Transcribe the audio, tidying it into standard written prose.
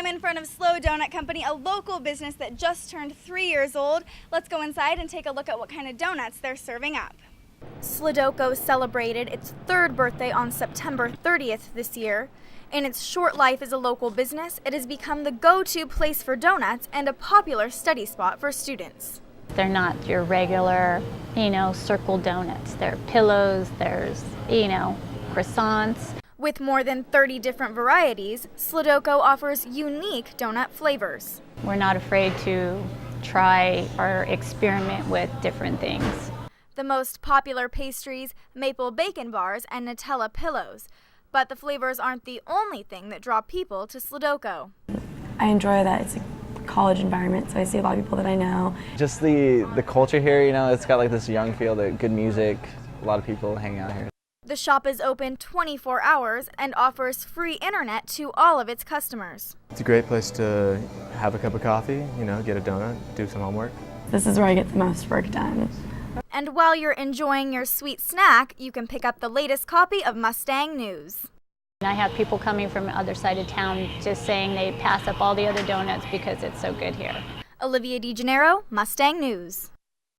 I'm in front of SLO Donut Company, a local business that just turned 3 years old. Let's go inside and take a look at what kind of donuts they're serving up. SLO celebrated its 3rd birthday on September 30th this year. In its short life as a local business, it has become the go-to place for donuts and a popular study spot for students. They're not your regular, circle donuts. They're pillows, there's, croissants. With more than 30 different varieties, SLO offers unique donut flavors. We're not afraid to try or experiment with different things. The most popular pastries, maple bacon bars, and Nutella pillows. But the flavors aren't the only thing that draw people to SLO. I enjoy that it's a college environment, so I see a lot of people that I know. Just the culture here, it's got like this young feel, good music, a lot of people hanging out here. The shop is open 24 hours and offers free internet to all of its customers. It's a great place to have a cup of coffee, get a donut, do some homework. This is where I get the most work done. And while you're enjoying your sweet snack, you can pick up the latest copy of Mustang News. I have people coming from the other side of town just saying they pass up all the other donuts because it's so good here. Olivia DeGennaro, Mustang News.